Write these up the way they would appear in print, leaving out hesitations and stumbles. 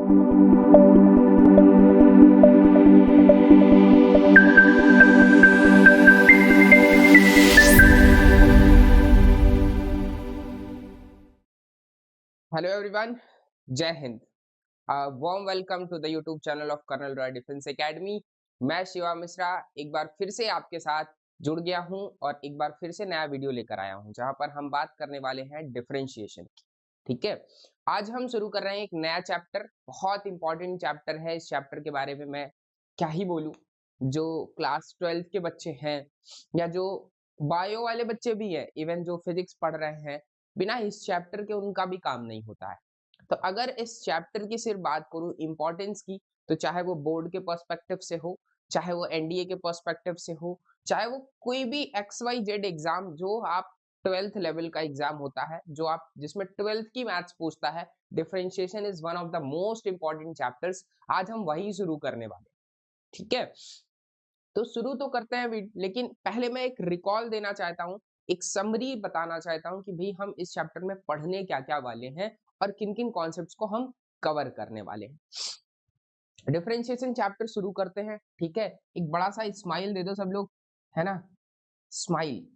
Hello everyone, Jai Hind. Warm welcome to the YouTube channel of colonel Roy defence academy. मैं शिवा मिश्रा एक बार फिर से आपके साथ जुड़ गया हूं और एक बार फिर से नया वीडियो लेकर आया हूं जहां पर हम बात करने वाले हैं डिफरेंशिएशन की। ठीक है, आज हम शुरू कर रहे हैं एक नया चैप्टर। बहुत इंपॉर्टेंट चैप्टर है। इस चैप्टर के बारे में मैं क्या ही बोलूं। जो क्लास 12 के बच्चे हैं या जो बायो वाले बच्चे भी हैं, इवन जो फिजिक्स पढ़ रहे हैं, बिना इस चैप्टर के उनका भी काम नहीं होता है। तो अगर इस चैप्टर की सिर्फ बात करूं इंपॉर्टेंस की, तो चाहे वो बोर्ड के पर्सपेक्टिव से हो, चाहे वो एनडीए के पर्सपेक्टिव से हो, चाहे वो कोई भी एक्स वाई जेड एग्जाम जो आप 12th लेवल का एग्जाम होता है, जो आप जिसमें 12th की मैथ्स पूछता है, differentiation is one of the most important chapters. आज हम वही शुरू करने वाले। ठीक है, तो शुरू तो करते हैं लेकिन पहले मैं एक रिकॉल देना चाहता हूँ, एक समरी बताना चाहता हूँ कि भाई हम इस चैप्टर में पढ़ने क्या क्या वाले हैं और किन किन कॉन्सेप्ट्स को हम कवर करने वाले हैं। डिफरेंशिएशन चैप्टर शुरू करते हैं। ठीक है, एक बड़ा सा स्माइल दे दो सब लोग, है ना, स्माइल।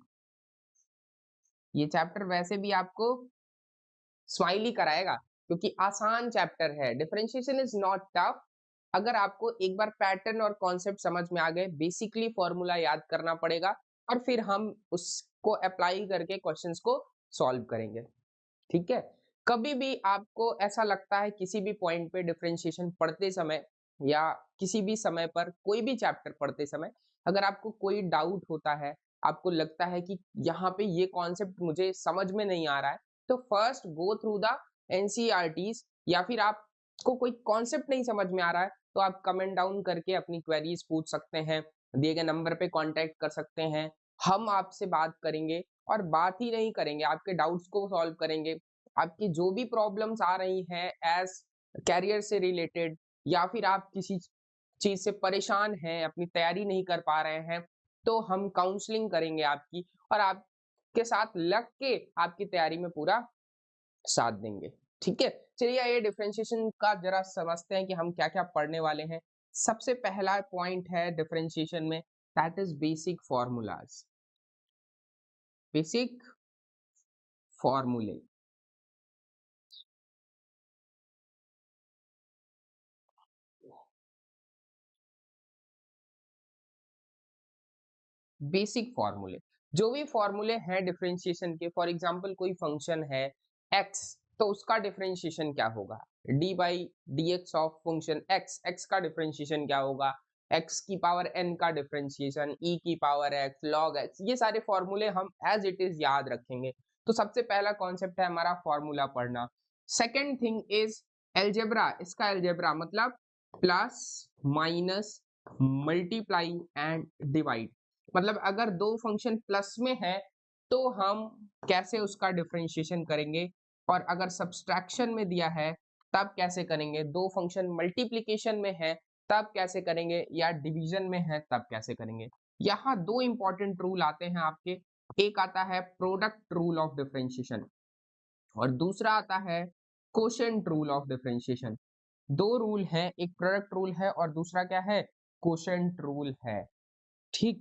ये चैप्टर वैसे भी आपको स्माइल ही कराएगा क्योंकि आसान चैप्टर है। Differentiation is not tough. अगर आपको एक बार पैटर्न और कॉन्सेप्ट समझ में आ गए, बेसिकली फॉर्मूला याद करना पड़ेगा और फिर हम उसको अप्लाई करके क्वेश्चंस को सॉल्व करेंगे। ठीक है, कभी भी आपको ऐसा लगता है किसी भी पॉइंट पे डिफरेंशिएशन पढ़ते समय या किसी भी समय पर कोई भी चैप्टर पढ़ते समय अगर आपको कोई डाउट होता है, आपको लगता है कि यहाँ पे ये कॉन्सेप्ट मुझे समझ में नहीं आ रहा है, तो first go through the NCERTs. या फिर आपको कोई कॉन्सेप्ट नहीं समझ में आ रहा है तो आप कमेंट डाउन करके अपनी क्वेरीज पूछ सकते हैं, दिए गए नंबर पे कांटेक्ट कर सकते हैं। हम आपसे बात करेंगे और बात ही नहीं करेंगे, आपके डाउट्स को सॉल्व करेंगे। आपकी जो भी प्रॉब्लम्स आ रही हैं एज कैरियर से रिलेटेड, या फिर आप किसी चीज से परेशान हैं, अपनी तैयारी नहीं कर पा रहे हैं, तो हम काउंसलिंग करेंगे आपकी और आपके साथ लग के आपकी तैयारी में पूरा साथ देंगे। ठीक है, चलिए ये डिफरेंशिएशन का जरा समझते हैं कि हम क्या क्या पढ़ने वाले हैं। सबसे पहला पॉइंट है डिफरेंशिएशन में, that is basic formulas. Basic फॉर्मूले। बेसिक फॉर्मूले, जो भी फॉर्मूले हैं डिफरेंशिएशन के, फॉर एग्जांपल कोई फंक्शन है x, तो उसका डिफरेंशिएशन क्या होगा, D by d x of function x, x का डिफरेंशिएशन क्या होगा, x की पावर n का डिफरेंशिएशन, e की पावर x, log x, ये सारे फॉर्मूले हम एज इट इज याद रखेंगे। तो सबसे पहला कॉन्सेप्ट है हमारा फॉर्मूला पढ़ना। Second thing is algebra. इसका एलजेब्रा मतलब plus minus multiply and divide. मतलब अगर दो फंक्शन प्लस में है तो हम कैसे उसका डिफरेंशिएशन करेंगे, और अगर सब्सट्रैक्शन में दिया है तब कैसे करेंगे, दो फंक्शन मल्टीप्लिकेशन में है तब कैसे करेंगे, या डिवीजन में है तब कैसे करेंगे। यहाँ दो इंपॉर्टेंट रूल आते हैं आपके। एक आता है प्रोडक्ट रूल ऑफ डिफरेंशिएशन और दूसरा आता है कोशेंट रूल ऑफ डिफरेंशिएशन। दो रूल है, एक प्रोडक्ट रूल है और दूसरा क्या है, कोशेंट रूल है। ठीक,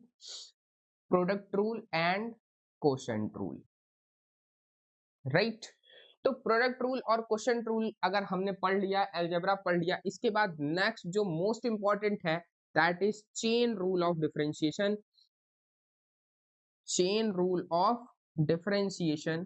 product rule and quotient rule, right. तो प्रोडक्ट रूल और कोशेंट रूल अगर हमने पढ़ लिया, अलजेब्रा पढ़ लिया, इसके बाद नेक्स्ट जो मोस्ट इंपॉर्टेंट है that is chain rule of differentiation. Chain rule of differentiation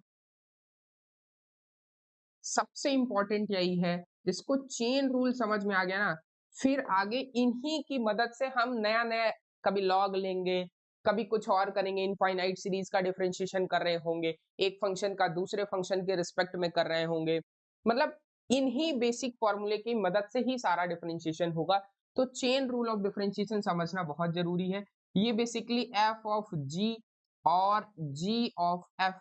सबसे इंपॉर्टेंट यही है। जिसको चेन रूल समझ में आ गया ना, फिर आगे इन्हीं की मदद से हम नया नया कभी लॉग लेंगे, कभी कुछ और करेंगे, इनफाइनाइट सीरीज का डिफरेंशिएशन कर रहे होंगे, एक फंक्शन का दूसरे फंक्शन के रिस्पेक्ट में कर रहे होंगे। मतलब इन्हीं बेसिक फॉर्मूले की मदद से ही सारा डिफरेंशिएशन होगा। तो चेन रूल ऑफ डिफरेंशिएशन समझना बहुत जरूरी है। ये बेसिकली एफ ऑफ जी और जी ऑफ एफ,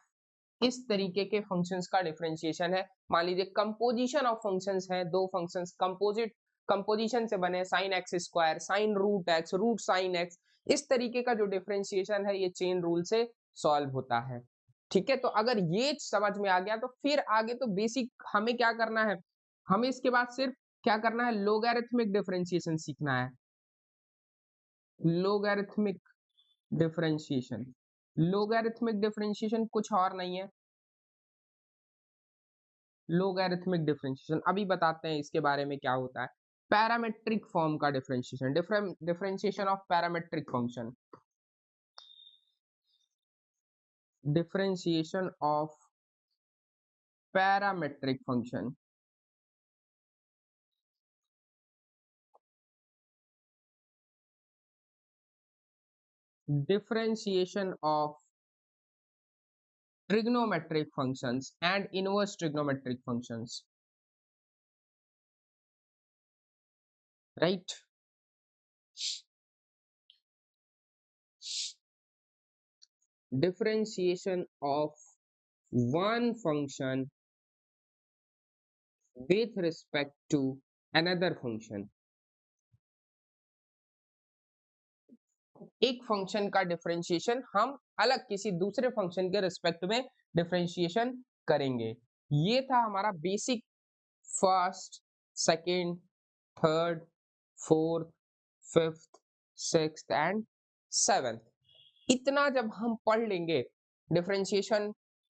इस तरीके के फंक्शंस का डिफरेंशिएशन है। मान लीजिए कंपोजिशन ऑफ फंक्शंस हैं, दो फंक्शंस कंपोजिशन से बने, sine x square, sine root x, root sine x, इस तरीके का जो डिफरेंशिएशन है ये चेन रूल से सॉल्व होता है। ठीक है, तो अगर ये समझ में आ गया तो फिर आगे तो बेसिक हमें क्या करना है, हमें इसके बाद सिर्फ क्या करना है, लोगैरिथमिक डिफरेंशिएशन सीखना है, लोगैरिथमिक डिफरेंशिएशन। लोगैरिथमिक डिफरेंशिएशन कुछ और नहीं है, लोगैरिथमिक डिफरेंशिएशन अभी बताते हैं इसके बारे में क्या होता है। पैरामेट्रिक फॉर्म का differentiation, differentiation of parametric function, differentiation of parametric function. Differentiation of trigonometric functions and inverse trigonometric functions, right? Differentiation of one function with respect to another function. एक फंक्शन का डिफरेंशिएशन हम अलग किसी दूसरे function के respect में differentiation करेंगे। ये था हमारा basic first, second, third, fourth, fifth, sixth and seventh. इतना जब हम पढ़ लेंगे, डिफरेंशिएशन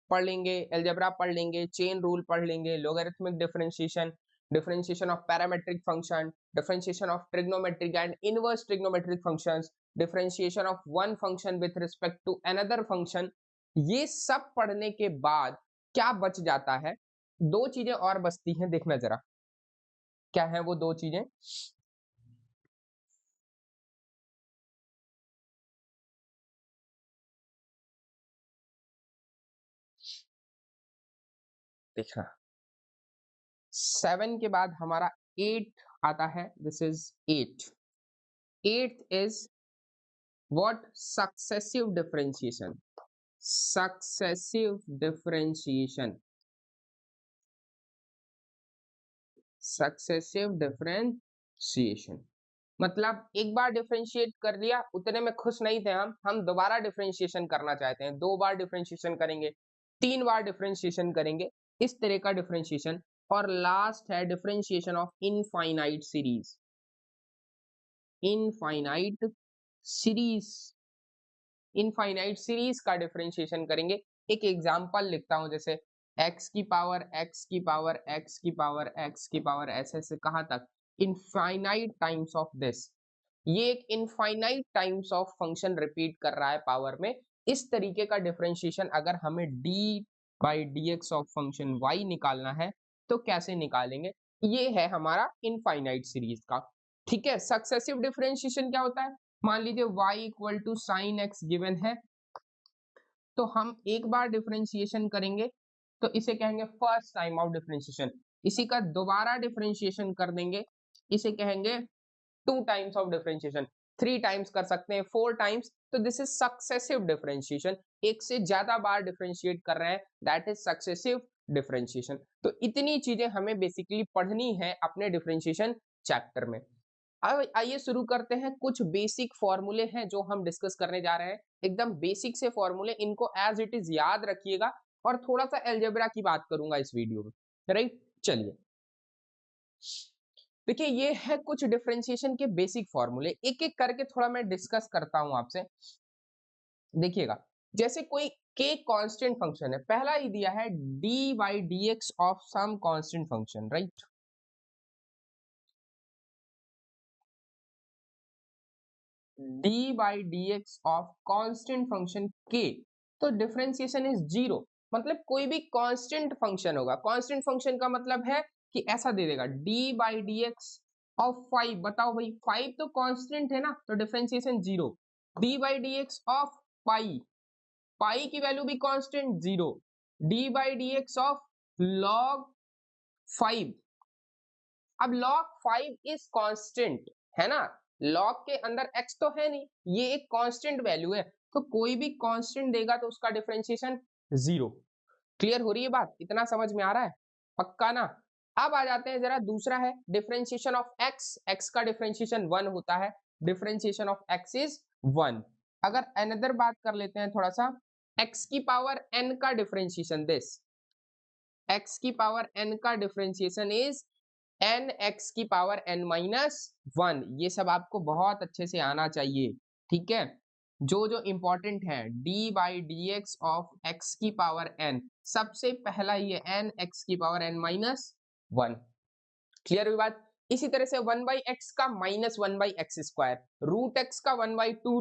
पढ़ लेंगे, अलजेब्रा पढ़ लेंगे, चेन रूल पढ़ लेंगे, logarithmic differentiation, differentiation of parametric function, differentiation of trigonometric and inverse trigonometric functions, differentiation of one function with respect to another function, ये सब पढ़ने के बाद क्या बच जाता है, दो चीजें और बचती हैं, देखना जरा क्या है वो दो चीजें। देखना, 7 के बाद हमारा 8 आता है, this is 8। 8th is what, successive differentiation, successive differentiation, successive differentiation मतलब एक बार डिफरेंशिएट कर लिया, उतने में खुश नहीं थे हम दोबारा डिफरेंशिएशन करना चाहते हैं, 2 बार डिफरेंशिएशन करेंगे, 3 बार डिफरेंशिएशन करेंगे, इस तरह का डिफरेंशिएशन। और लास्ट है differentiation of infinite series, infinite series, infinite series का डिफरेंशिएशन करेंगे। एक एग्जांपल लिखता हूं, जैसे x की पावर x की पावर x की पावर x की पावर ऐसे से कहां तक, इनफाइनाइट टाइम्स ऑफ दिस, ये एक infinite times of function repeat कर रहा है पावर में। इस तरीके का डिफरेंशिएशन अगर हमें d by d x of function y निकालना है तो कैसे निकालेंगे, ये है हमारा इनफाइनाइट सीरीज का। ठीक है, सक्सेसिव डिफरेंशिएशन क्या होता है, मान लीजिए y equal to sine x given है, तो हम एक बार डिफरेंशिएशन करेंगे तो इसे कहेंगे फर्स्ट टाइम ऑफ डिफरेंशिएशन, इसी का दोबारा डिफरेंशिएशन कर देंगे, इसे कहेंगे 2 टाइम्स ऑफ डिफरेंशिएशन, 3 टाइम्स कर सकते हैं, 4 टाइम्स, तो दिस इज सक्सेसिव डिफरेंशिएशन, एक से ज्यादा बार डिफरेंशिएट कर रहे हैं, दैट इज सक्सेसिव डिफरेंशिएशन। तो इतनी चीजें हमें बेसिकली पढ़नी है अपने डिफरेंशिएशन चैप्टर में। अब आइए शुरू करते हैं, कुछ बेसिक फॉर्मूले हैं जो हम डिस्कस करने जा रहे हैं, एकदम बेसिक से फॉर्मूले, इनको एज इट इज याद रखिएगा और थोड़ा सा अलजेब्रा की बात करूंगा इस वीडियो में, राइट। चलिए देखिए, ये है कुछ डिफरेंशिएशन के बेसिक फॉर्मूले, एक एक करके थोड़ा मैं डिस्कस करता हूं आपसे। देखिएगा, जैसे कोई k कांस्टेंट फंक्शन है, पहला ही दिया है d by d x of some constant function, right. d by d x of constant function k, तो डिफरेंशिएशन इज 0, मतलब कोई भी कांस्टेंट फंक्शन होगा, कांस्टेंट फंक्शन का मतलब है कि ऐसा दे देगा d by d x of 5, बताओ भाई 5 तो कांस्टेंट है ना, तो डिफरेंशिएशन 0, d by d x of pi, pi की वैल्यू भी constant 0, d by d x of log 5, अब log 5 इज कांस्टेंट है ना, log के अंदर x तो है नहीं, ये एक कांस्टेंट वैल्यू है, तो कोई भी कांस्टेंट देगा तो उसका डिफरेंशिएशन 0। क्लियर हो रही है बात, इतना समझ में आ रहा है, पक्का ना। अब आ जाते हैं जरा, दूसरा है डिफरेंशिएशन ऑफ x, x का डिफरेंशिएशन 1 होता है, डिफरेंशिएशन ऑफ x इज 1। अगर अनदर बात कर लेते हैं थोड़ा सा, x की पावर n का डिफरेंशिएशन, दिस x की पावर n का डिफरेंशिएशन इज एन एक्स की पावर एन माइनस 1, ये सब आपको बहुत अच्छे से आना चाहिए, ठीक है। जो जो इंपॉर्टेंट है, d by d x of x की पावर एन, सबसे पहला ये एन एक्स की पावर एन माइनस 1, क्लियर हुई बात। इसी तरह से 1/x का -1/x², रूट एक्स का 1/2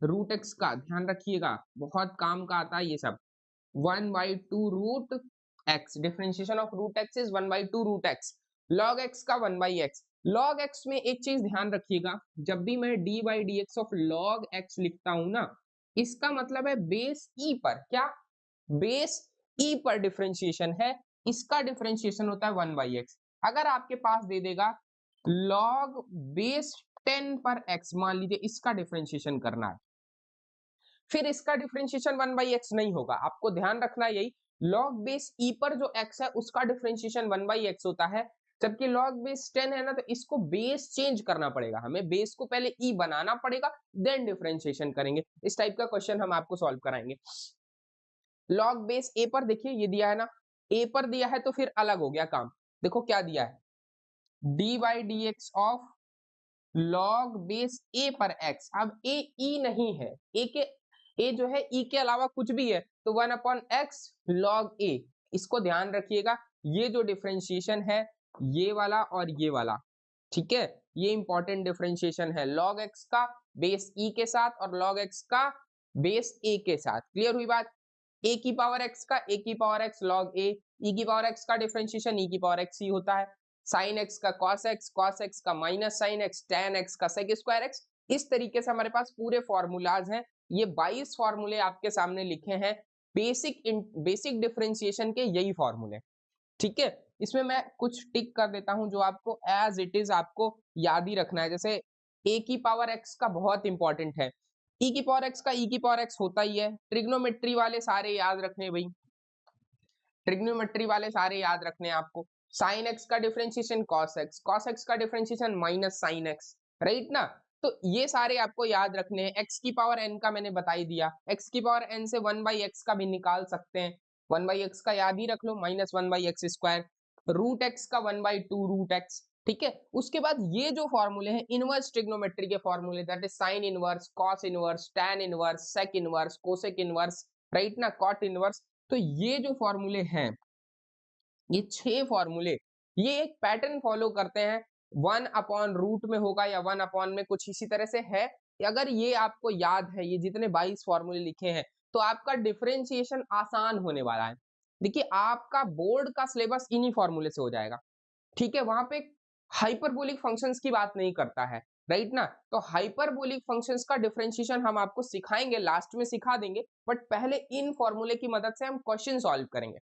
रूट एक्स का ध्यान रखिएगा, बहुत काम का आता है ये सब। 1/2 root x, differentiation of root x is 1/2 root x. Log x का 1/x, लॉग एक्स में एक चीज ध्यान रखिएगा, जब भी मैं D by d x of log x लिखता हूं ना, इसका मतलब है बेस ई पर, क्या बेस ई पर डिफरेंशिएशन है, इसका डिफरेंशिएशन होता है 1/x। अगर आपके पास दे देगा लॉग बेस 10 पर x, मान लीजिए इसका डिफरेंशिएशन करना है, फिर इसका डिफरेंशिएशन 1/x नहीं होगा। आपको ध्यान रखना यही, लॉग बेस ई पर जो x है उसका डिफरेंशिएशन 1/x होता है, जबकि लॉग बेस 10 है ना, तो इसको बेस चेंज करना पड़ेगा, हमें बेस को पहले ई बनाना पड़ेगा, देन डिफरेंशिएशन करेंगे। इस टाइप का क्वेश्चन हम आपको सॉल्व कराएंगे। लॉग बेस ए पर देखिए ये दिया है ना, ए पर दिया है तो फिर अलग हो गया काम। देखो क्या दिया है, d by d x of log base a पर एक्स। अब ए ई नहीं है, ए जो है ई के अलावा कुछ भी है, तो 1/x लॉग ए, इसको ध्यान रखिएगा। ये जो डिफरेंशिएशन है, ये वाला और ये वाला, ठीक है, ये इंपॉर्टेंट डिफरेंशिएशन है, लॉग एक्स का बेस ई के साथ और लॉग एक्स का बेस ए के साथ। क्लियर हुई बात। ए की पावर एक्स का ए की पावर एक्स लॉग ए, ई की पावर एक्स का डिफरेंशिएशन ई की पावर एक्स ही होता है, साइन एक्स का कॉस एक्स का minus sine x, tan x का सेक स्क्वायर एक्स। इस तरीके से हमारे पास पूरे फॉर्मूलाज हैं, ये 22 फॉर्मूले आपके सामने लिखे हैं, बेसिक डिफरेंशिएशन के यही फॉर्मूले, ठीक है। इसमें मैं कुछ टिक कर देता हूं जो आपको एज इट इज आपको याद ही रखना है, जैसे ए की पावर एक्स का बहुत इंपॉर्टेंट है, ई की पावर एक्स का ई की पावर एक्स होता ही है, ट्रिग्नोमेट्री वाले सारे याद रखने भाई, ट्रिग्नोमेट्री वाले सारे याद रखने आपको। साइन एक्स का डिफरेंशिएशन कॉस एक्स का differentiation minus sine x, right ना। तो ये सारे आपको याद रखने हैं। एक्स की पावर एन का मैंने बता ही दिया, एक्स की पावर एन से 1/x का भी निकाल सकते हैं, 1/x का याद ही रख लो, -1/x², रूट एक्स का 1/2 रूट एक्स, ठीक है। उसके बाद ये जो फॉर्मूले हैं इनवर्स ट्रिग्नोमेट्री के फॉर्मूले, that is sine inverse, cos inverse, tan inverse, sec inverse, cosec inverse, right ना, कॉट इनवर्स। तो ये जो फॉर्मूले हैं, ये 6 फॉर्मूले, ये एक पैटर्न फॉलो करते हैं, 1/रूट में होगा या 1 में कुछ इसी तरह से है। अगर ये आपको याद है, ये जितने 22 फॉर्मूले लिखे हैं, तो आपका डिफरेंशिएशन आसान होने वाला है। देखिए आपका बोर्ड का सिलेबस इन्हीं फॉर्मूले से हो जाएगा, ठीक है। वहां पे हाइपरबोलिक फंक्शंस की बात नहीं करता है, राइट ना। तो हाइपरबोलिक फंक्शंस का डिफरेंशिएशन हम आपको सिखाएंगे, लास्ट में सिखा देंगे, बट पहले इन फॉर्मूले की मदद से हम क्वेश्चन सॉल्व करेंगे,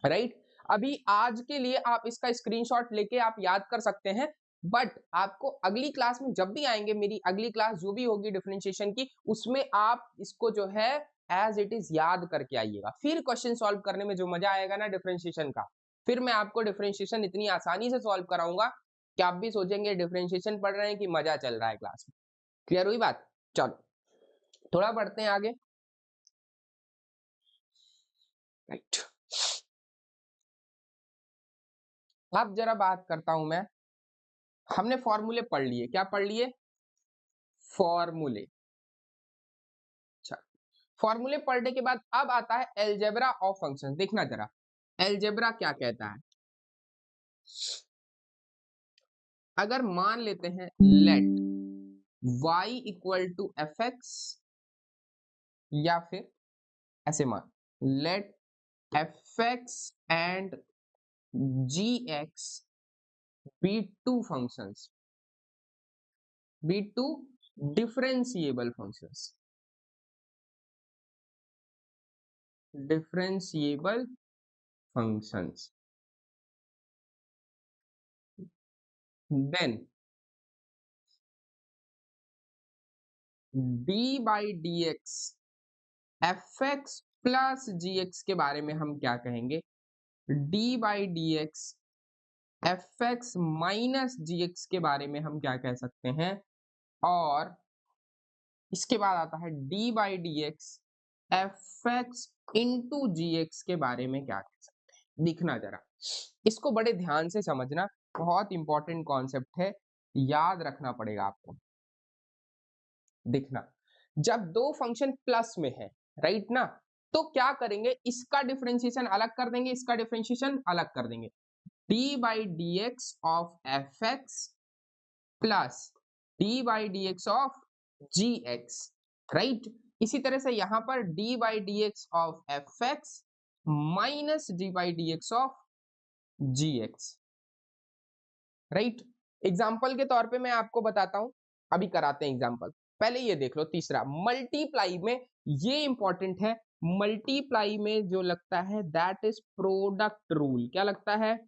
राइट। अभी आज के लिए आप इसका स्क्रीनशॉट लेके आप याद कर सकते हैं, बट आपको अगली क्लास में जब भी आएंगे, मेरी अगली क्लास जो भी होगी डिफरेंशिएशन की, उसमें आप इसको जो है एज इट इज याद करके आइएगा, फिर क्वेश्चन सॉल्व करने में जो मजा आएगा ना डिफरेंशिएशन का, फिर मैं आपको डिफरेंशिएशन इतनी आसानी से सॉल्व कराऊंगा कि आप भी सोचेंगे डिफरेंशिएशन पढ़ रहे हैं कि मजा चल रहा है क्लास में। क्लियर हुई बात। चलो थोड़ा बढ़ते हैं आगे, राइट। अब जरा बात करता हूं मैं, हमने फॉर्मूले पढ़ लिए, क्या पढ़ लिए, फॉर्मूले। अच्छा, फॉर्मूले पढ़ने के बाद अब आता है एलजेब्रा ऑफ फंक्शंस। देखना जरा एलजेब्रा क्या कहता है। अगर मान लेते हैं let y equal to f x, या फिर ऐसे मान let f x and g x be two functions, be two differentiable functions, differentiable functions, then d by d x f x plus g x के बारे में हम क्या कहेंगे, d by d x f x minus g x के बारे में हम क्या कह सकते हैं, और इसके बाद आता है d by d x f x into g x के बारे में क्या कह सकते हैं। दिखना जरा, इसको बड़े ध्यान से समझना, बहुत इंपॉर्टेंट कॉन्सेप्ट है, याद रखना पड़ेगा आपको। दिखना, जब दो फंक्शन प्लस में है, राइट ना, तो क्या करेंगे, इसका डिफरेंशिएशन अलग कर देंगे, इसका डिफरेंशिएशन अलग कर देंगे। D by d x of f x plus d by d x of g x, right. इसी तरह से यहां पर d by d x of f x minus d by d x of g x, right. Example के तौर पे मैं आपको बताता हूं, अभी कराते हैं एग्जाम्पल। पहले ये देख लो, तीसरा मल्टीप्लाई में, ये इंपॉर्टेंट है, मल्टीप्लाई में जो लगता है दैट इज प्रोडक्ट रूल। क्या लगता है,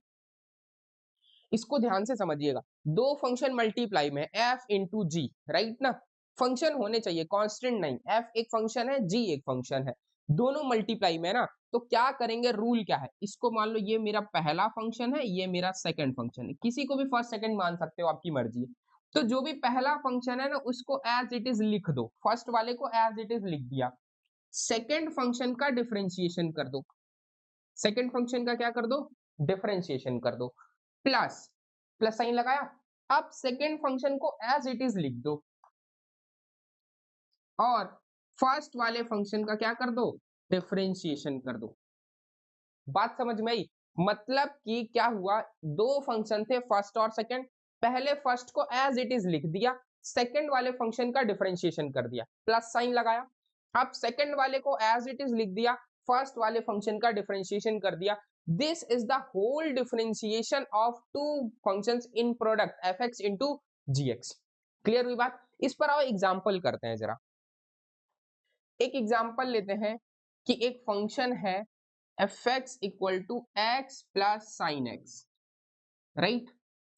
इसको ध्यान से समझिएगा। दो फंक्शन मल्टीप्लाई में, एफ इंटू जी, राइट ना, फंक्शन होने चाहिए, कांस्टेंट नहीं। एफ एक फंक्शन है, जी एक फंक्शन है, दोनों मल्टीप्लाई में ना, तो क्या करेंगे, रूल क्या है, इसको मान लो ये मेरा पहला फंक्शन है, ये मेरा सेकंड फंक्शन है, किसी को भी फर्स्ट सेकंड मान सकते हो, आपकी मर्जी है। तो जो भी पहला फंक्शन है ना, उसको एज इट इज लिख दो, फर्स्ट वाले को एज इट इज लिख दिया। सेकंड फंक्शन का डिफरेंशिएशन कर दो, सेकंड फंक्शन का क्या कर दो, डिफरेंशिएशन कर दो, प्लस प्लस साइन लगाया। अब सेकंड फंक्शन को एज इट इज लिख दो और फर्स्ट वाले फंक्शन का क्या कर दो, डिफरेंशिएशन कर दो। बात समझ में आई, मतलब कि क्या हुआ, दो फंक्शन थे फर्स्ट और सेकंड, पहले फर्स्ट को एज इट इज लिख दिया, सेकंड वाले फंक्शन का डिफरेंशिएशन कर दिया, प्लस साइन लगाया। अब सेकंड वाले को एज इट इज लिख दिया, फर्स्ट वाले फंक्शन का डिफरेंशिएशन कर दिया। This is the whole differentiation of two functions in product f x into g x. Clear हुई बात। इस पर आओ एग्जाम्पल करते हैं जरा। एक एग्जाम्पल लेते हैं कि एक फंक्शन है f x equal to x plus sine x, right.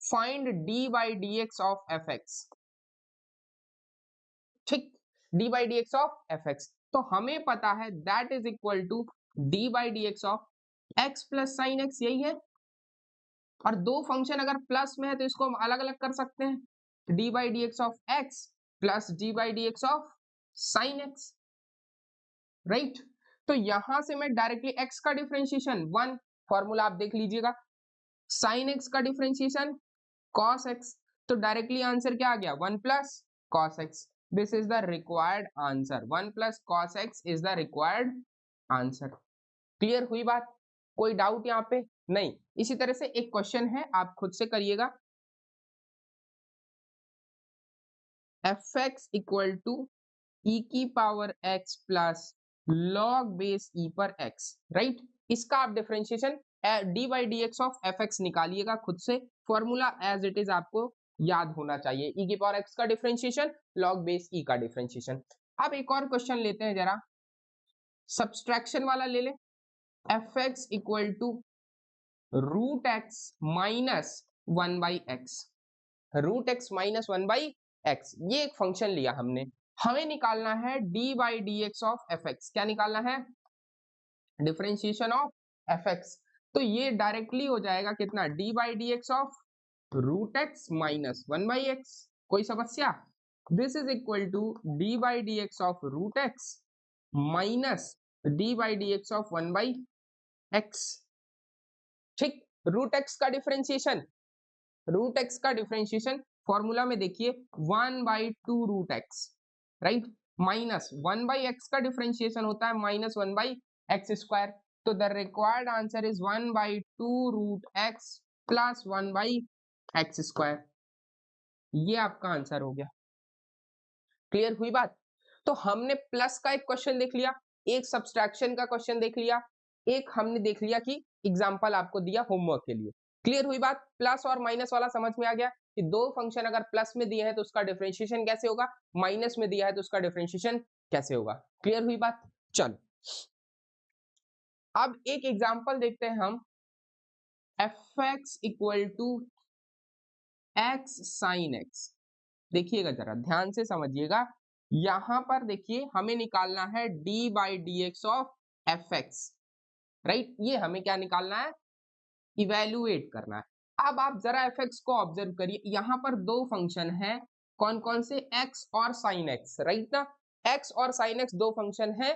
Find d by d x of f x, ठीक, d by d x of f x. तो हमें पता है that is equal to d by d x of x plus sine x, यही है। और दो function अगर प्लस में है तो इसको हम अलग अलग कर सकते हैं, D by d x of x plus d by d x of sine x, right. तो यहां से मैं डायरेक्टली x का डिफरेंशिएशन 1, फॉर्मूला आप देख लीजिएगा, साइन x का डिफरेंशिएशन cos x, तो डायरेक्टली आंसर क्या आ गया, 1 plus cos x। This is the required answer, 1 plus cos x is the required answer. Clear हुई बात, कोई डाउट यहाँ पे नहीं। इसी तरह से एक क्वेश्चन है, आप खुद से करिएगा, f x equal to e की power x plus log base e पर x, राइट। इसका आप differentiation d by d x of f x निकालिएगा खुद से, फॉर्मूला एज इट इज आपको याद होना चाहिए, ई की पावर x का डिफरेंशिएशन लॉग बेस ई का डिफरेंशिएशन। अब एक और क्वेश्चन लेते हैं जरा, सब्सट्रैक्शन वाला ले ले, f x equal to root x minus 1 by x, root x minus 1 by x, ये एक फंक्शन लिया हमने, हमें निकालना है d by d x of f x. क्या निकालना है, डिफरेंशिएशन ऑफ एफ एक्स। तो ये डायरेक्टली हो जाएगा कितना, d by d x of root x minus 1 by x. कोई समस्या, this is equal to d by d x of root x minus d by d x of 1 by x, ठीक। Root x का differentiation, root x का differentiation formula में देखिए 1 by 2 root x, right, minus 1 by x का differentiation होता है minus 1 by x square. तो the required answer is 1 by 2 root x plus 1 by x square, ये आपका आंसर हो गया। क्लियर हुई बात। तो हमने प्लस का एक क्वेश्चन देख लिया, एक सब्सट्रैक्शन का क्वेश्चन देख लिया, एक हमने देख लिया कि एग्जांपल आपको दिया होमवर्क के लिए। क्लियर हुई बात, प्लस और माइनस वाला समझ में आ गया कि दो फंक्शन अगर प्लस में दिए हैं तो उसका डिफरेंशिएशन कैसे होगा, माइनस में दिया है तो उसका डिफरेंशिएशन कैसे होगा। क्लियर हुई बात। चलो अब एक एग्जांपल देखते हैं हम, f x equal to x sine x. देखिएगा जरा ध्यान से समझिएगा, यहां पर देखिए हमें निकालना है d by d x of f x, right. ये हमें क्या निकालना है, इवेल्युएट करना है। अब आप जरा एफ एक्स को ऑब्जर्व करिए, यहां पर दो फंक्शन है, कौन कौन से, एक्स और साइन एक्स, राइट ना। एक्स और साइन एक्स दो फंक्शन है,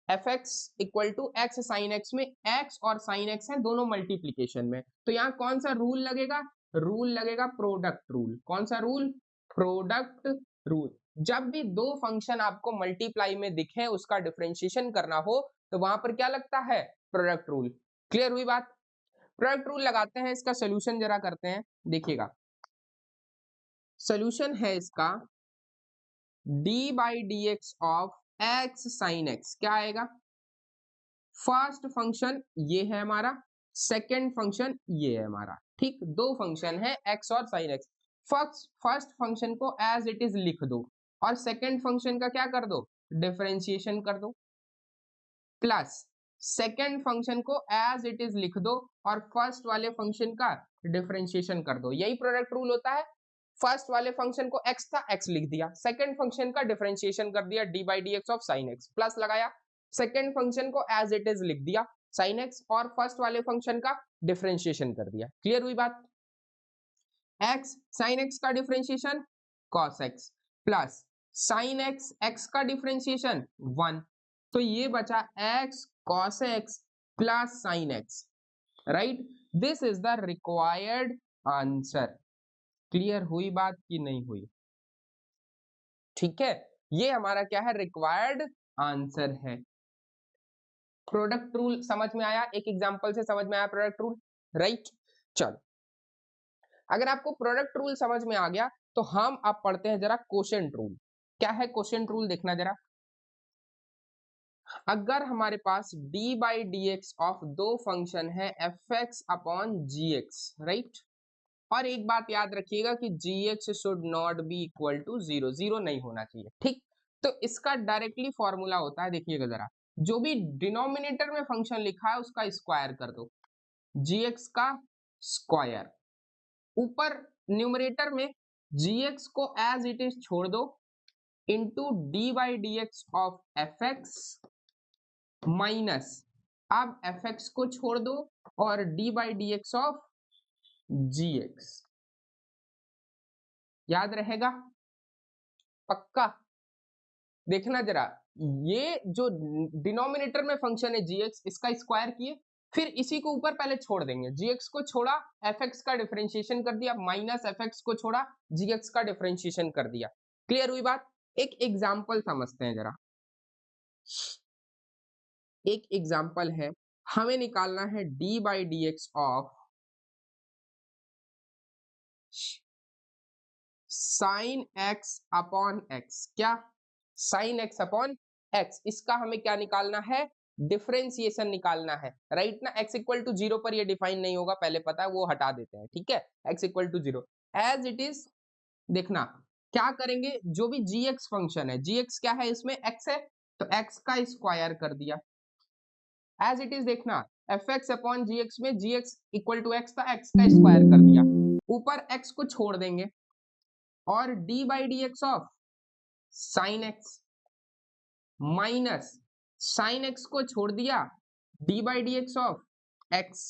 f x equal to x sine x में एक्स और साइन एक्स है दोनों मल्टीप्लीकेशन में, तो यहाँ कौन सा रूल लगेगा? रूल लगेगा प्रोडक्ट रूल। कौन सा रूल? Product rule. जब भी दो फंक्शन आपको मल्टीप्लाई में दिखे, उसका डिफरेंशिएशन करना हो, तो वहां पर क्या लगता है? Product rule. क्लियर हुई बात? प्रोडक्ट रूल लगाते हैं, इसका सोल्यूशन जरा करते हैं, देखिएगा। सोल्यूशन है इसका d by d x of x sine x. क्या आएगा? फर्स्ट फंक्शन ये है हमारा, सेकेंड फंक्शन ये है हमारा, ठीक। दो फंक्शन है एक्स और साइन एक्स। फर्स्ट फंक्शन को एज इट इज लिख दो और सेकेंड फंक्शन का क्या कर दो? डिफरेंशिएशन कर दो। प्लस सेकेंड फंक्शन को एज इट इज लिख दो और फर्स्ट वाले फंक्शन का डिफरेंशिएशन कर दो। यही प्रोडक्ट रूल होता है। फर्स्ट वाले फंक्शन को x था, x लिख दिया, सेकेंड फंक्शन का डिफरेंशिएशन कर दिया d by d x of sine x, plus लगाया, सेकेंड फंक्शन को एज इट इज लिख दिया साइन एक्स और फर्स्ट वाले फंक्शन का डिफरेंशिएशन कर दिया। क्लियर हुई बात? x साइन एक्स का differentiation cos x plus sine x x का डिफरेंशिएशन 1, तो ये बचा x cos x plus sign x, right. This is the required answer. Clear हुई बात कि नहीं हुई? ठीक है, ये हमारा क्या है? रिक्वायर्ड आंसर है। प्रोडक्ट रूल समझ में आया? एक एग्जांपल से समझ में आया प्रोडक्ट रूल, राइट। चलो, अगर आपको प्रोडक्ट रूल समझ में आ गया तो हम अब पढ़ते हैं जरा कोशेंट रूल। क्या है कोशेंट रूल? देखना जरा। अगर हमारे पास d by d x of दो फंक्शन है f x upon g x, right, और एक बात याद रखिएगा कि gx should not be equal to 0, 0 नहीं होना चाहिए, ठीक। तो इसका डायरेक्टली फॉर्मूला होता है, देखिएगा जरा, जो भी डिनोमिनेटर में फंक्शन लिखा है उसका स्क्वायर कर दो, gx का स्क्वायर, ऊपर न्यूमरेटर में gx को एज इट इज छोड़ दो into D by d x of f x minus, अब एफ एक्स को छोड़ दो और D by d x of gx। याद रहेगा? पक्का? देखना जरा, ये जो डिनोमिनेटर में फंक्शन है gx, इसका स्क्वायर किए, फिर इसी को ऊपर पहले छोड़ देंगे, gx को छोड़ा, fx का डिफरेंशिएशन कर दिया, माइनस fx को छोड़ा, gx का डिफरेंशिएशन कर दिया। क्लियर हुई बात? एक एग्जांपल समझते हैं जरा। एक एग्जांपल है, हमें निकालना है d by d x of sine x upon x. क्या? साइन एक्स अपॉन एक्स, इसका हमें क्या निकालना है? डिफरेंशिएशन निकालना है, राइट ना। x इक्वल टू 0 पर ये डिफाइन नहीं होगा, पहले पता है, वो हटा देते हैं, ठीक है। x equal to 0 as it is. देखना क्या करेंगे, जो भी gx फंक्शन है, gx क्या है इसमें? x है, तो x का स्क्वायर कर दिया एज इट इज। देखना f x upon g x में gx इक्वल टू x था, x का स्क्वायर कर दिया, ऊपर x को छोड़ देंगे और d by d x of sine x minus sine x को छोड़ दिया, d by d x of x।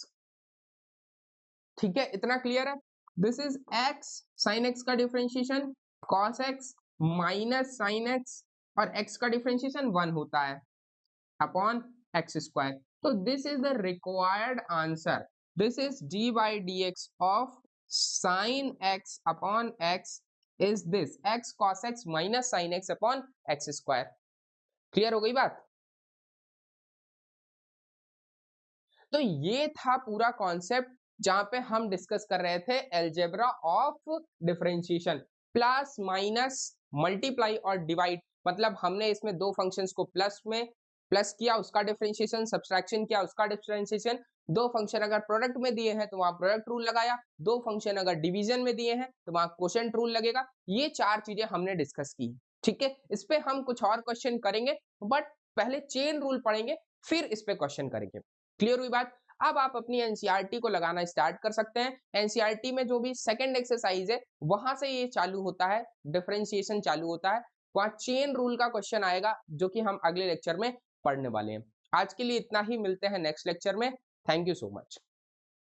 ठीक है, इतना क्लियर है? This is x sine x का differentiation cos x minus sine x और x का डिफरेंशिएशन 1 होता है अपॉन एक्स स्क्वायर। तो this is the required answer. This is d by d x of sine x upon x is this x cos x minus sine x upon x square. Clear हो गई बात? तो ये था पूरा concept जहां पे हम डिस्कस कर रहे थे algebra of differentiation, plus minus multiply और डिवाइड। मतलब हमने इसमें दो फंक्शंस को प्लस में प्लस किया, उसका डिफरेंशिएशन, सब्सट्रैक्शन किया, उसका डिफरेंशिएशन। दो फंक्शन अगर प्रोडक्ट में दिए हैं तो वहां प्रोडक्ट रूल लगाया, दो फंक्शन अगर डिवीजन में दिए हैं तो वहां कोशेंट रूल लगेगा। ये चार चीजें हमने डिस्कस की, ठीक है। इस पे हम कुछ और क्वेश्चन करेंगे, बट पहले चेन रूल पढ़ेंगे, फिर इस पे क्वेश्चन करेंगे। क्लियर हुई बात? अब आप अपनी एनसीईआरटी को लगाना स्टार्ट कर सकते हैं। एनसीईआरटी में जो भी सेकंड एक्सरसाइज है वहां से ये चालू होता है, डिफरेंशिएशन चालू होता है, वहां चेन रूल का क्वेश्चन आएगा जो कि हम अगले लेक्चर में पढ़ने वाले हैं। आज के लिए इतना ही, मिलते हैं नेक्स्ट लेक्चर में। Thank you so much.